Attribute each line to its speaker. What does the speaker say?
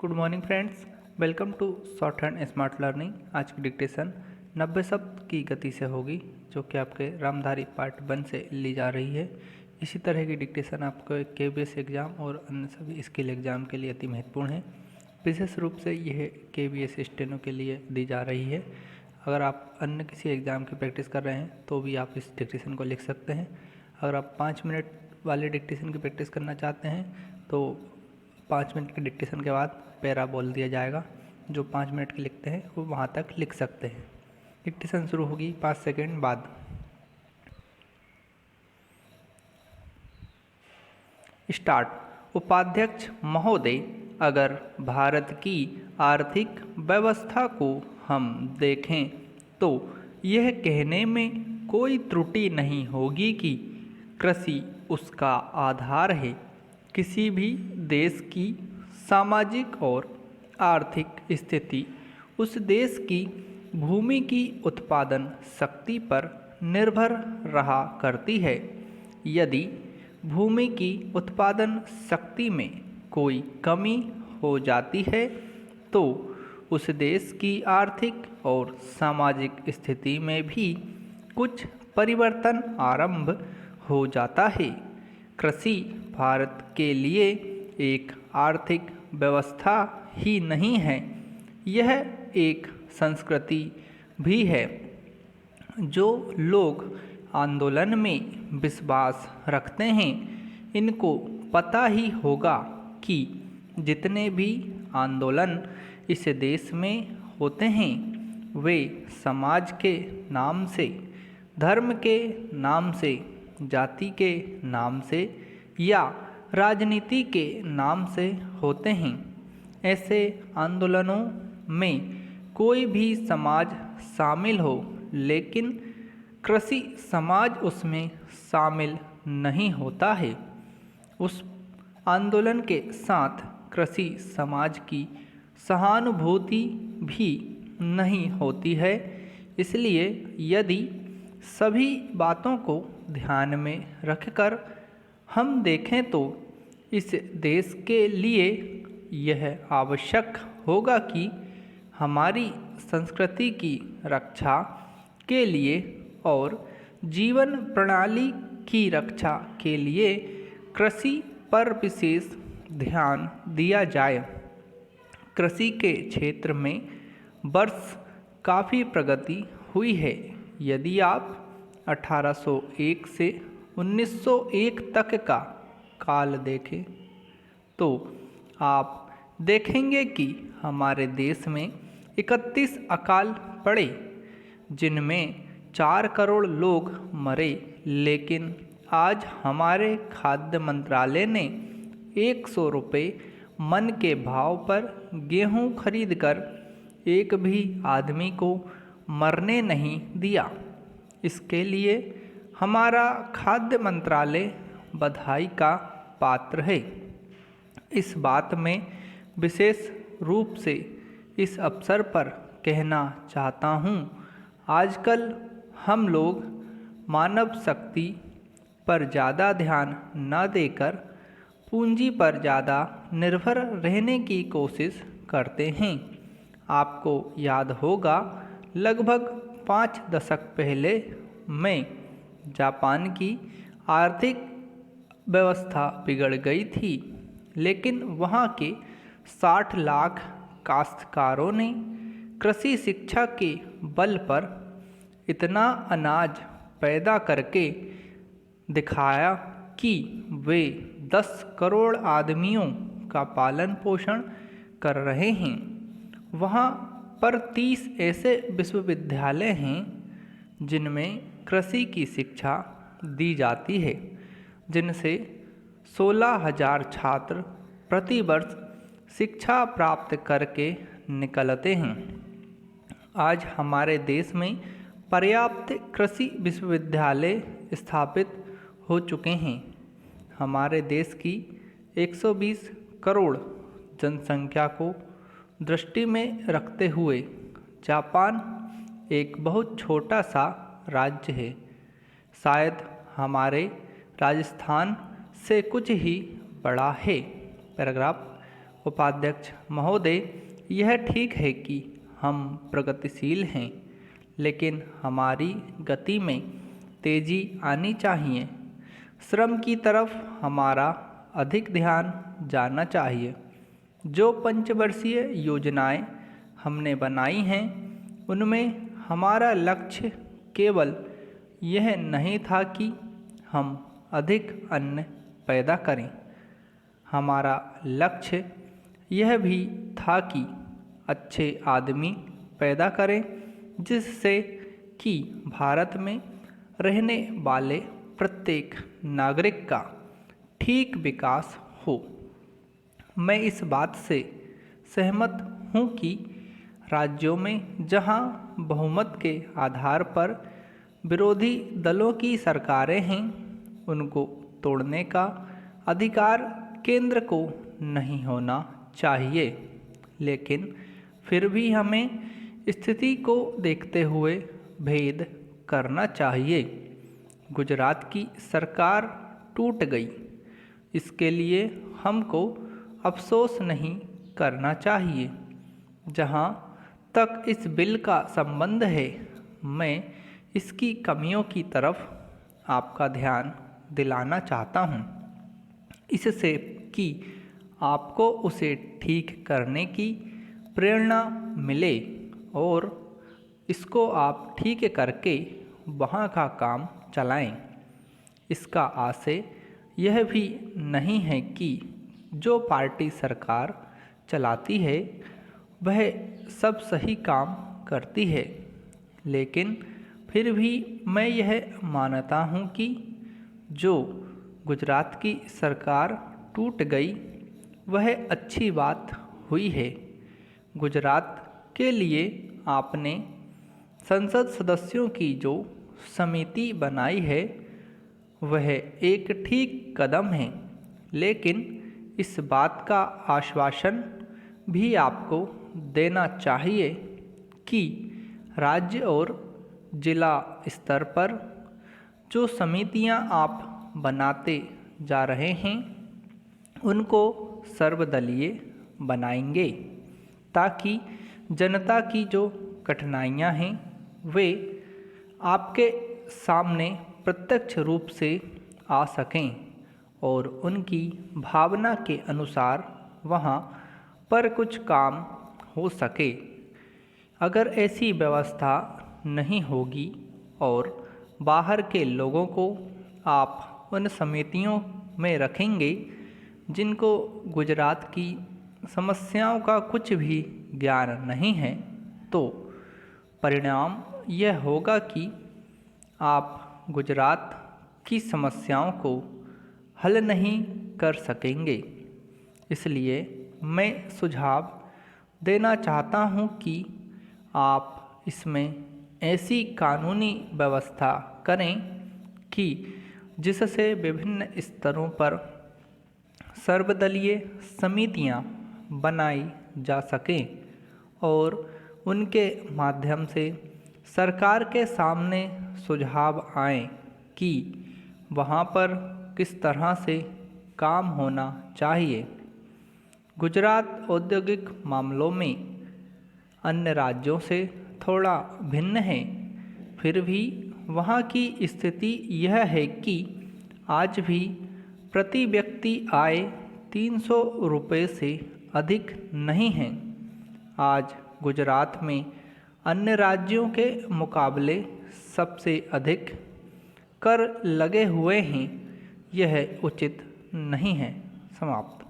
Speaker 1: Good morning friends, welcome to shorthand smart learning. आज की dictation 90 शब्द की गति से होगी, जो कि आपके रामधारी पार्ट 1 से ली जा रही है। इसी तरह की डिक्टेशन आपको KBS एग्ज़ाम और अन्य सभी स्किल एग्ज़ाम के लिए अति महत्वपूर्ण है। विशेष रूप से यह KBS स्टेनो के लिए दी जा रही है। अगर आप अन्य किसी एग्ज़ाम की प्रैक्टिस कर रहे हैं तो भी आप इस डिक्टेशन को लिख सकते हैं। अगर आप 5 मिनट वाले डिक्टेशन की प्रैक्टिस करना चाहते हैं तो 5 मिनट के डिक्टेशन के बाद पैरा बोल दिया जाएगा। जो 5 मिनट के लिखते हैं वो वहाँ तक लिख सकते हैं। डिक्टेशन शुरू होगी 5 सेकंड बाद। स्टार्ट। उपाध्यक्ष महोदय, अगर भारत की आर्थिक व्यवस्था को हम देखें तो यह कहने में कोई त्रुटि नहीं होगी कि कृषि उसका आधार है। किसी भी देश की सामाजिक और आर्थिक स्थिति उस देश की भूमि की उत्पादन शक्ति पर निर्भर रहा करती है। यदि भूमि की उत्पादन शक्ति में कोई कमी हो जाती है तो उस देश की आर्थिक और सामाजिक स्थिति में भी कुछ परिवर्तन आरंभ हो जाता है। कृषि भारत के लिए एक आर्थिक व्यवस्था ही नहीं है, यह एक संस्कृति भी है। जो लोग आंदोलन में विश्वास रखते हैं, इनको पता ही होगा कि जितने भी आंदोलन इस देश में होते हैं वे समाज के नाम से, धर्म के नाम से, जाति के नाम से या राजनीति के नाम से होते हैं। ऐसे आंदोलनों में कोई भी समाज शामिल हो, लेकिन कृषि समाज उसमें शामिल नहीं होता है। उस आंदोलन के साथ कृषि समाज की सहानुभूति भी नहीं होती है। इसलिए यदि सभी बातों को ध्यान में रखकर हम देखें तो इस देश के लिए यह आवश्यक होगा कि हमारी संस्कृति की रक्षा के लिए और जीवन प्रणाली की रक्षा के लिए कृषि पर विशेष ध्यान दिया जाए। कृषि के क्षेत्र में वर्ष काफ़ी प्रगति हुई है। यदि आप 1801 से 1901 तक का काल देखें तो आप देखेंगे कि हमारे देश में 31 अकाल पड़े, जिनमें 4 करोड़ लोग मरे। लेकिन आज हमारे खाद्य मंत्रालय ने 100 रुपये मन के भाव पर गेहूं खरीदकर एक भी आदमी को मरने नहीं दिया। इसके लिए हमारा खाद्य मंत्रालय बधाई का पात्र है। इस बात में विशेष रूप से इस अवसर पर कहना चाहता हूँ, आजकल हम लोग मानव शक्ति पर ज़्यादा ध्यान न देकर पूंजी पर ज़्यादा निर्भर रहने की कोशिश करते हैं। आपको याद होगा, लगभग 5 दशक पहले में जापान की आर्थिक व्यवस्था बिगड़ गई थी, लेकिन वहाँ के 60 लाख काश्तकारों ने कृषि शिक्षा के बल पर इतना अनाज पैदा करके दिखाया कि वे 10 करोड़ आदमियों का पालन पोषण कर रहे हैं। वहाँ पर 30 ऐसे विश्वविद्यालय हैं जिनमें कृषि की शिक्षा दी जाती है, जिनसे 16,000 छात्र प्रति वर्ष शिक्षा प्राप्त करके निकलते हैं। आज हमारे देश में पर्याप्त कृषि विश्वविद्यालय स्थापित हो चुके हैं। हमारे देश की 120 करोड़ जनसंख्या को दृष्टि में रखते हुए जापान एक बहुत छोटा सा राज्य है, शायद हमारे राजस्थान से कुछ ही बड़ा है। पैराग्राफ। उपाध्यक्ष महोदय, यह ठीक है कि हम प्रगतिशील हैं, लेकिन हमारी गति में तेजी आनी चाहिए। श्रम की तरफ हमारा अधिक ध्यान जाना चाहिए। जो पंचवर्षीय योजनाएं हमने बनाई हैं, उनमें हमारा लक्ष्य केवल यह नहीं था कि हम अधिक अन्न पैदा करें। हमारा लक्ष्य यह भी था कि अच्छे आदमी पैदा करें, जिससे कि भारत में रहने वाले प्रत्येक नागरिक का ठीक विकास हो। मैं इस बात से सहमत हूँ कि राज्यों में जहाँ बहुमत के आधार पर विरोधी दलों की सरकारें हैं, उनको तोड़ने का अधिकार केंद्र को नहीं होना चाहिए। लेकिन फिर भी हमें स्थिति को देखते हुए भेद करना चाहिए। गुजरात की सरकार टूट गई, इसके लिए हमको अफसोस नहीं करना चाहिए। जहाँ तक इस बिल का संबंध है, मैं इसकी कमियों की तरफ आपका ध्यान दिलाना चाहता हूँ, इससे कि आपको उसे ठीक करने की प्रेरणा मिले और इसको आप ठीक करके वहाँ का काम चलाएं। इसका आशय यह भी नहीं है कि जो पार्टी सरकार चलाती है वह सब सही काम करती है, लेकिन फिर भी मैं यह मानता हूँ कि जो गुजरात की सरकार टूट गई वह अच्छी बात हुई है। गुजरात के लिए आपने संसद सदस्यों की जो समिति बनाई है वह एक ठीक कदम है, लेकिन इस बात का आश्वासन भी आपको देना चाहिए कि राज्य और जिला स्तर पर जो समितियां आप बनाते जा रहे हैं उनको सर्वदलीय बनाएंगे, ताकि जनता की जो कठिनाइयां हैं वे आपके सामने प्रत्यक्ष रूप से आ सकें और उनकी भावना के अनुसार वहाँ पर कुछ काम हो सके। अगर ऐसी व्यवस्था नहीं होगी और बाहर के लोगों को आप उन समितियों में रखेंगे जिनको गुजरात की समस्याओं का कुछ भी ज्ञान नहीं है, तो परिणाम यह होगा कि आप गुजरात की समस्याओं को हल नहीं कर सकेंगे। इसलिए मैं सुझाव देना चाहता हूं कि आप इसमें ऐसी कानूनी व्यवस्था करें कि जिससे विभिन्न स्तरों पर सर्वदलीय समितियां बनाई जा सकें और उनके माध्यम से सरकार के सामने सुझाव आए कि वहाँ पर किस तरह से काम होना चाहिए। गुजरात औद्योगिक मामलों में अन्य राज्यों से थोड़ा भिन्न है, फिर भी वहाँ की स्थिति यह है कि आज भी प्रति व्यक्ति आय 300 रुपये से अधिक नहीं है। आज गुजरात में अन्य राज्यों के मुकाबले सबसे अधिक कर लगे हुए हैं। यह उचित नहीं है। समाप्त।